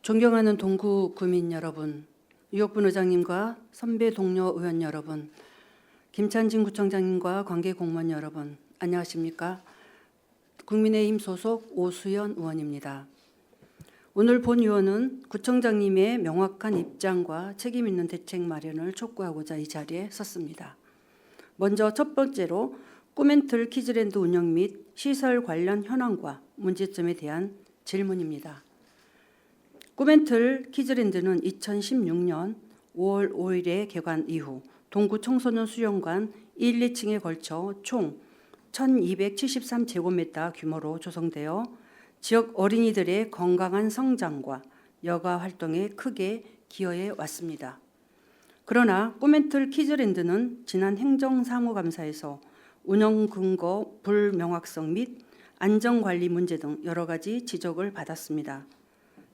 존경하는 동구 구민 여러분, 유혁분 의장님과 선배 동료 의원 여러분, 김찬진 구청장님과 관계 공무원 여러분, 안녕하십니까? 국민의힘 소속 오수연 의원입니다. 오늘 본 의원은 구청장님의 명확한 입장과 책임 있는 대책 마련을 촉구하고자 이 자리에 섰습니다. 먼저 첫 번째로 꿈앤틀 키즈랜드 운영 및 시설 관련 현황과 문제점에 대한 질문입니다. 꿈앤틀 키즈랜드는 2016년 5월 5일에 개관 이후 동구 청소년 수련관 1, 2층에 걸쳐 총 1273제곱미터 규모로 조성되어 지역 어린이들의 건강한 성장과 여가 활동에 크게 기여해 왔습니다. 그러나 꿈앤틀 키즈랜드는 지난 행정사무감사에서 운영 근거 불명확성 및 안전관리 문제 등 여러 가지 지적을 받았습니다.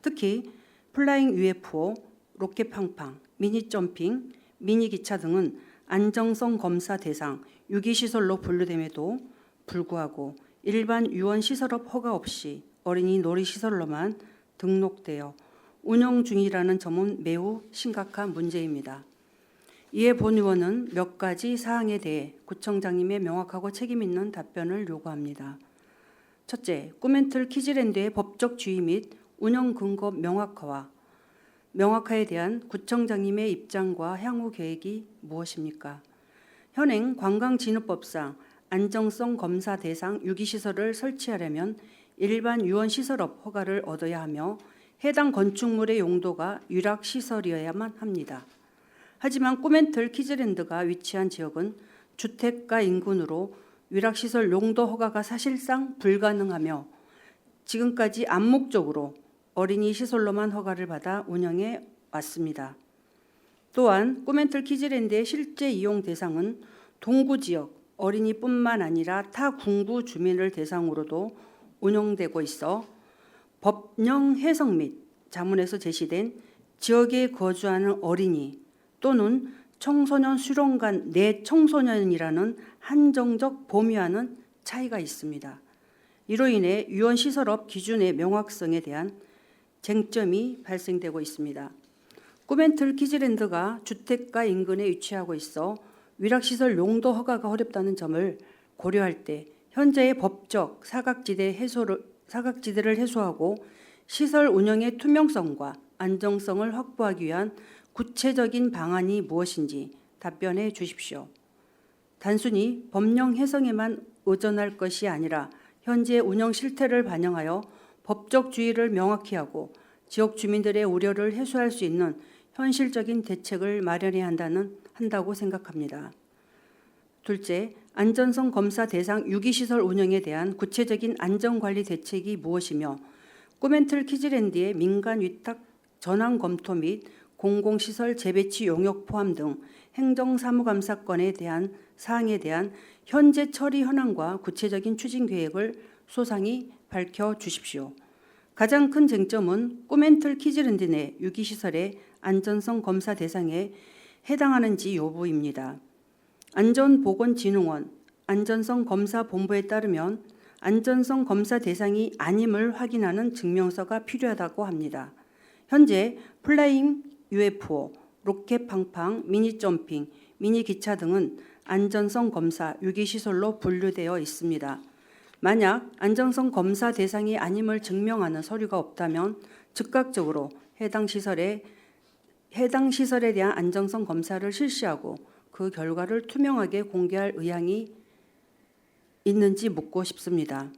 특히 플라잉 UFO, 로켓팡팡, 미니점핑, 미니기차 등은 안정성 검사 대상 유기시설로 분류됨에도 불구하고 일반 유원시설업 허가 없이 어린이 놀이시설로만 등록되어 운영 중이라는 점은 매우 심각한 문제입니다. 이에 본 의원은 몇 가지 사항에 대해 구청장님의 명확하고 책임 있는 답변을 요구합니다. 첫째, 꿈앤틀 키즈랜드의 법적 주의 및 운영 근거 명확화에 대한 구청장님의 입장과 향후 계획이 무엇입니까? 현행 관광진흥법상 안정성 검사 대상 유기시설을 설치하려면 일반 유원시설업 허가를 얻어야 하며 해당 건축물의 용도가 유락시설이어야만 합니다. 하지만 꿈앤틀 키즈랜드가 위치한 지역은 주택가 인근으로 유락시설 용도 허가가 사실상 불가능하며 지금까지 암묵적으로 어린이 시설로만 허가를 받아 운영해 왔습니다. 또한 꿈앤틀 키즈랜드의 실제 이용 대상은 동구 지역 어린이뿐만 아니라 타 군구 주민을 대상으로도 운영되고 있어 법령 해석 및 자문에서 제시된 지역에 거주하는 어린이 또는 청소년 수련관 내 청소년이라는 한정적 범위와는 차이가 있습니다. 이로 인해 유원시설업 기준의 명확성에 대한 쟁점이 발생되고 있습니다. 꿈앤틀 키즈랜드가 주택가 인근에 위치하고 있어 위락시설 용도 허가가 어렵다는 점을 고려할 때 현재의 법적 사각지대를 해소하고 시설 운영의 투명성과 안정성을 확보하기 위한 구체적인 방안이 무엇인지 답변해 주십시오. 단순히 법령 해석에만 의존할 것이 아니라 현재 운영 실태를 반영하여 법적 주의를 명확히 하고 지역 주민들의 우려를 해소할 수 있는 현실적인 대책을 마련해야 한다고 생각합니다. 둘째, 안전성 검사 대상 유기시설 운영에 대한 구체적인 안전관리 대책이 무엇이며 꿈앤틀 키즈랜드의 민간 위탁 전환 검토 및 공공시설 재배치 용역 포함 등 행정사무감사건에 대한 사항에 대한 현재 처리 현황과 구체적인 추진 계획을 소상히 밝혀주십시오. 가장 큰 쟁점은 꿈앤틀 키즈랜드 내 유기시설의 안전성 검사 대상에 해당하는지 여부입니다. 안전보건진흥원 안전성 검사 본부에 따르면 안전성 검사 대상이 아님을 확인하는 증명서가 필요하다고 합니다. 현재 플라잉 UFO, 로켓팡팡, 미니점핑, 미니기차 등은 안전성 검사 유기시설로 분류되어 있습니다. 만약 안전성 검사 대상이 아님을 증명하는 서류가 없다면 즉각적으로 해당 시설에 대한 안전성 검사를 실시하고 그 결과를 투명하게 공개할 의향이 있는지 묻고 싶습니다.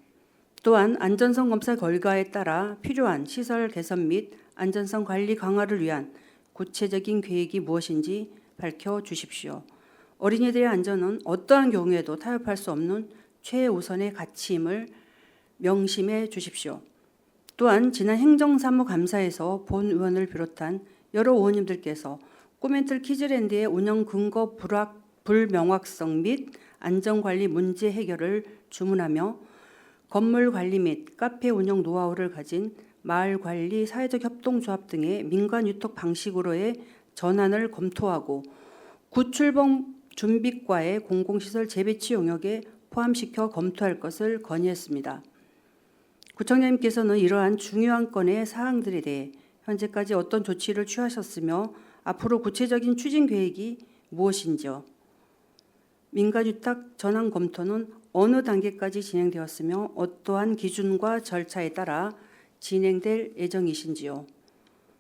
또한 안전성 검사 결과에 따라 필요한 시설 개선 및 안전성 관리 강화를 위한 구체적인 계획이 무엇인지 밝혀주십시오. 어린이들의 안전은 어떠한 경우에도 타협할 수 없는 최우선의 가치임을 명심해 주십시오. 또한 지난 행정사무감사에서 본 의원을 비롯한 여러 의원님들께서 꿈앤틀 키즈랜드의 운영 근거 불명확성 및 안전관리 문제 해결을 주문하며 건물 관리 및 카페 운영 노하우를 가진 마을관리 사회적 협동조합 등의 민간 유통 방식으로의 전환을 검토하고 구출범 준비과의 공공시설 재배치 용역에 포함시켜 검토할 것을 건의했습니다. 구청장님께서는 이러한 중요한 건의 사항들에 대해 현재까지 어떤 조치를 취하셨으며 앞으로 구체적인 추진 계획이 무엇인지요? 민간위탁 전환 검토는 어느 단계까지 진행되었으며 어떠한 기준과 절차에 따라 진행될 예정이신지요?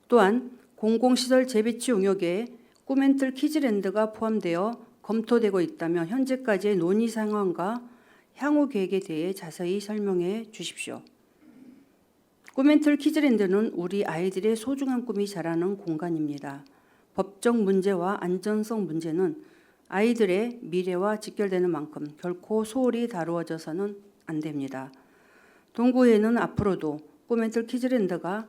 또한 공공시설 재배치 용역에 꾸멘틀 키즈랜드가 포함되어 검토되고 있다면 현재까지의 논의 상황과 향후 계획에 대해 자세히 설명해 주십시오. 꾸멘틀 키즈랜드는 우리 아이들의 소중한 꿈이 자라는 공간입니다. 법적 문제와 안전성 문제는 아이들의 미래와 직결되는 만큼 결코 소홀히 다루어져서는 안 됩니다. 동구에는 앞으로도 꾸멘틀 키즈랜드가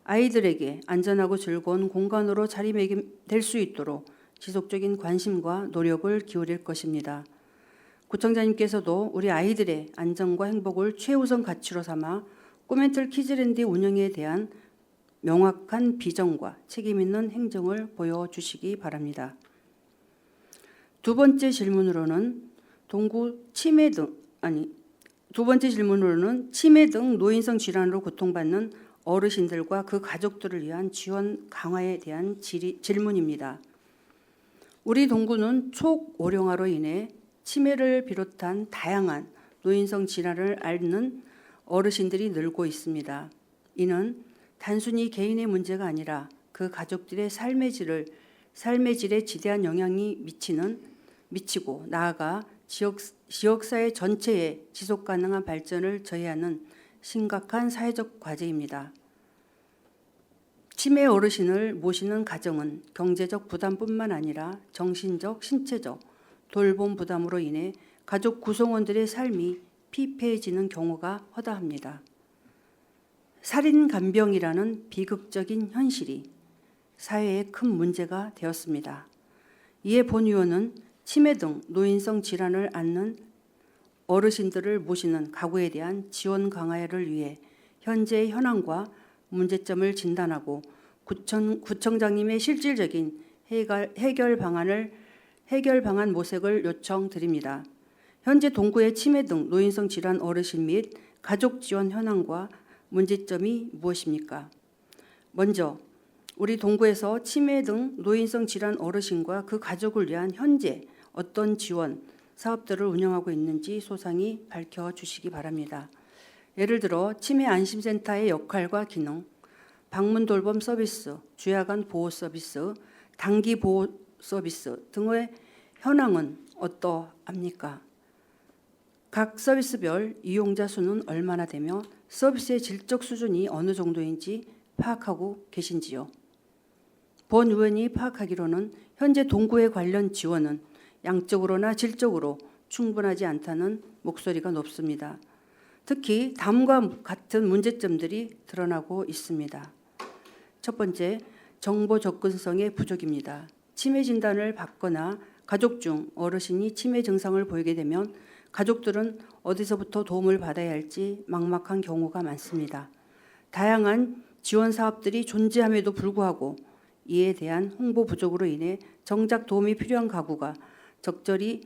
아이들에게 안전하고 즐거운 공간으로 자리매김될 수 있도록 지속적인 관심과 노력을 기울일 것입니다. 구청장님께서도 우리 아이들의 안전과 행복을 최우선 가치로 삼아 꾸멘틀 키즈랜드 운영에 대한 명확한 비전과 책임 있는 행정을 보여주시기 바랍니다. 두 번째 질문으로는 치매 등 노인성 질환으로 고통받는 어르신들과 그 가족들을 위한 지원 강화에 대한 질문입니다. 우리 동구는 초고령화로 인해 치매를 비롯한 다양한 노인성 질환을 앓는 어르신들이 늘고 있습니다. 이는 단순히 개인의 문제가 아니라 그 가족들의 삶의 질에 지대한 영향이 미치고 나아가 지역사회 전체의 지속가능한 발전을 저해하는 심각한 사회적 과제입니다. 치매 어르신을 모시는 가정은 경제적 부담뿐만 아니라 정신적, 신체적 돌봄 부담으로 인해 가족 구성원들의 삶이 피폐해지는 경우가 허다합니다. 살인간병이라는 비극적인 현실이 사회에 큰 문제가 되었습니다. 이에 본 의원은 치매 등 노인성 질환을 앓는 어르신들을 모시는 가구에 대한 지원 강화를 위해 현재의 현황과 문제점을 진단하고 구청장님의 실질적인 해결 방안 모색을 요청드립니다. 현재 동구의 치매 등 노인성 질환 어르신 및 가족 지원 현황과 문제점이 무엇입니까? 먼저 우리 동구에서 치매 등 노인성 질환 어르신과 그 가족을 위한 현재 어떤 지원 사업들을 운영하고 있는지 소상히 밝혀주시기 바랍니다. 예를 들어 치매 안심센터의 역할과 기능, 방문 돌봄 서비스, 주야간 보호 서비스, 단기 보호 서비스 등의 현황은 어떠합니까? 각 서비스별 이용자 수는 얼마나 되며 서비스의 질적 수준이 어느 정도인지 파악하고 계신지요? 본 의원이 파악하기로는 현재 동구의 관련 지원은 양적으로나 질적으로 충분하지 않다는 목소리가 높습니다. 특히 다음과 같은 문제점들이 드러나고 있습니다. 첫 번째, 정보 접근성의 부족입니다. 치매 진단을 받거나 가족 중 어르신이 치매 증상을 보이게 되면 가족들은 어디서부터 도움을 받아야 할지 막막한 경우가 많습니다. 다양한 지원 사업들이 존재함에도 불구하고 이에 대한 홍보 부족으로 인해 정작 도움이 필요한 가구가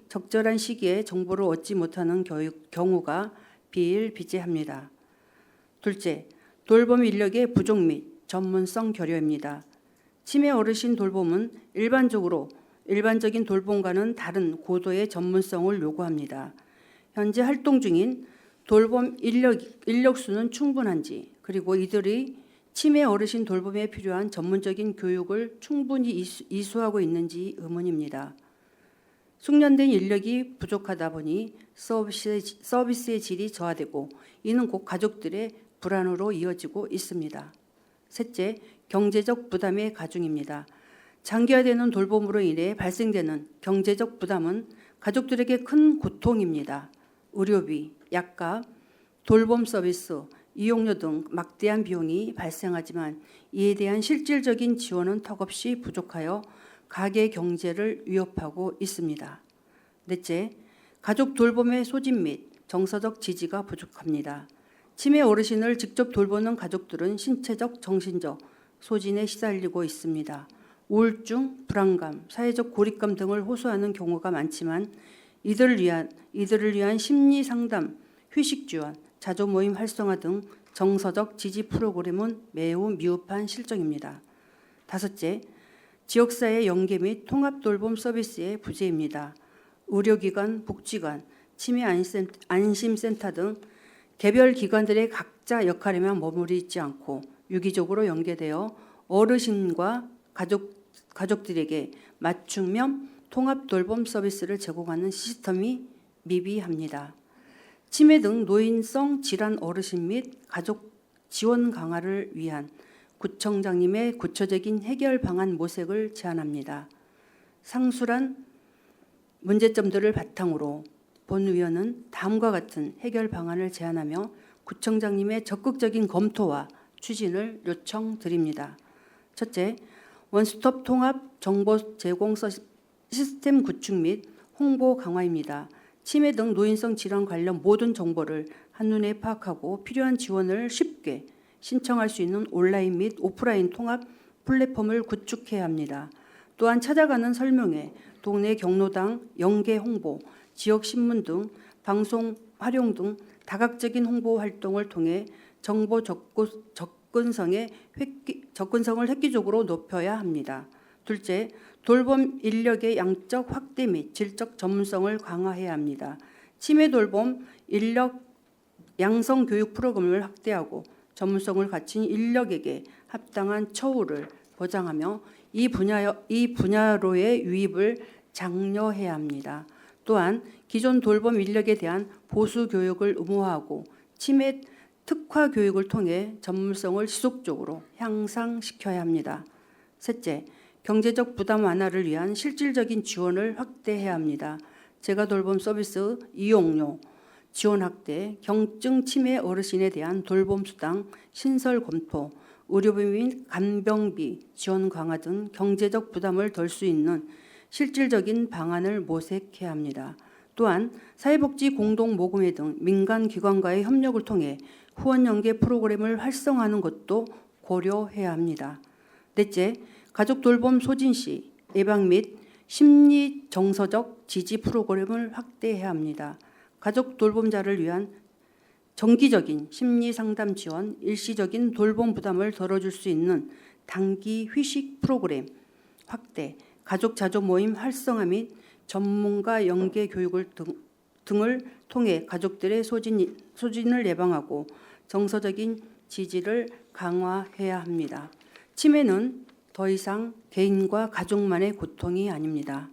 적절한 시기에 정보를 얻지 못하는 경우가 비일비재합니다. 둘째, 돌봄 인력의 부족 및 전문성 결여입니다. 치매 어르신 돌봄은 일반적인 돌봄과는 다른 고도의 전문성을 요구합니다. 현재 활동 중인 돌봄 인력 수는 충분한지, 그리고 이들이 치매 어르신 돌봄에 필요한 전문적인 교육을 충분히 이수하고 있는지 의문입니다. 숙련된 인력이 부족하다 보니 서비스의 질이 저하되고 이는 곧 가족들의 불안으로 이어지고 있습니다. 셋째, 경제적 부담의 가중입니다. 장기화되는 돌봄으로 인해 발생되는 경제적 부담은 가족들에게 큰 고통입니다. 의료비, 약값, 돌봄 서비스, 이용료 등 막대한 비용이 발생하지만 이에 대한 실질적인 지원은 턱없이 부족하여 가계 경제를 위협하고 있습니다. 넷째, 가족 돌봄의 소진 및 정서적 지지가 부족합니다. 치매 어르신을 직접 돌보는 가족들은 신체적, 정신적 소진에 시달리고 있습니다. 우울증, 불안감, 사회적 고립감 등을 호소하는 경우가 많지만 이들을 위한 심리 상담, 휴식 지원, 자조 모임 활성화 등 정서적 지지 프로그램은 매우 미흡한 실정입니다. 다섯째, 지역사회 연계 및 통합 돌봄 서비스의 부재입니다. 의료기관, 복지관, 치매 안심센터 등 개별 기관들의 각자 역할에만 머무르지 않고 유기적으로 연계되어 어르신과 가족들에게 맞춤형 통합 돌봄 서비스를 제공하는 시스템이 미비합니다. 치매 등 노인성 질환 어르신 및 가족 지원 강화를 위한 구청장님의 구체적인 해결 방안 모색을 제안합니다. 상술한 문제점들을 바탕으로 본 의원은 다음과 같은 해결 방안을 제안하며 구청장님의 적극적인 검토와 추진을 요청드립니다. 첫째, 원스톱 통합 정보 제공 시스템 구축 및 홍보 강화입니다. 치매 등 노인성 질환 관련 모든 정보를 한눈에 파악하고 필요한 지원을 쉽게 신청할 수 있는 온라인 및 오프라인 통합 플랫폼을 구축해야 합니다. 또한 찾아가는 설명회, 동네 경로당 연계 홍보, 지역 신문 등 방송 활용 등 다각적인 홍보 활동을 통해 정보 접근성을 획기적으로 높여야 합니다. 둘째, 돌봄 인력의 양적 확대 및 질적 전문성을 강화해야 합니다. 치매 돌봄 인력 양성 교육 프로그램을 확대하고 전문성을 갖춘 인력에게 합당한 처우를 보장하며 이 분야로의 유입을 장려해야 합니다. 또한 기존 돌봄 인력에 대한 보수 교육을 의무화하고 치매 특화 교육을 통해 전문성을 지속적으로 향상시켜야 합니다. 셋째, 경제적 부담 완화를 위한 실질적인 지원을 확대해야 합니다. 재가돌봄 서비스 이용료, 지원 확대, 경증 치매 어르신에 대한 돌봄 수당, 신설 검토, 의료비 및 간병비 지원 강화 등 경제적 부담을 덜 수 있는 실질적인 방안을 모색해야 합니다. 또한 사회복지 공동모금회 등 민간기관과의 협력을 통해 후원 연계 프로그램을 활성화하는 것도 고려해야 합니다. 넷째, 가족 돌봄 소진 시 예방 및 심리 정서적 지지 프로그램을 확대해야 합니다. 가족 돌봄자를 위한 정기적인 심리 상담 지원, 일시적인 돌봄 부담을 덜어줄 수 있는 단기 휴식 프로그램 확대, 가족 자조 모임 활성화 및 전문가 연계 교육을 등을 통해 가족들의 소진을 예방하고 정서적인 지지를 강화해야 합니다. 치매는 더 이상 개인과 가족만의 고통이 아닙니다.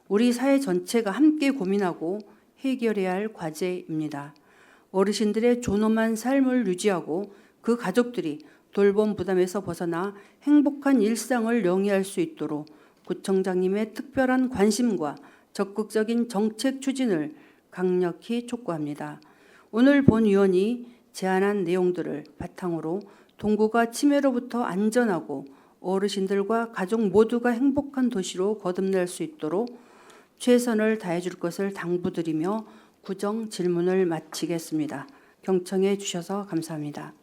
우리 사회 전체가 함께 고민하고 해결해야 할 과제입니다. 어르신들의 존엄한 삶을 유지하고 그 가족들이 돌봄 부담에서 벗어나 행복한 일상을 영위할 수 있도록 구청장님의 특별한 관심과 적극적인 정책 추진을 강력히 촉구합니다. 오늘 본 의원이 제안한 내용들을 바탕으로 동구가 치매로부터 안전하고 어르신들과 가족 모두가 행복한 도시로 거듭날 수 있도록 최선을 다해줄 것을 당부드리며 구정 질문을 마치겠습니다. 경청해 주셔서 감사합니다.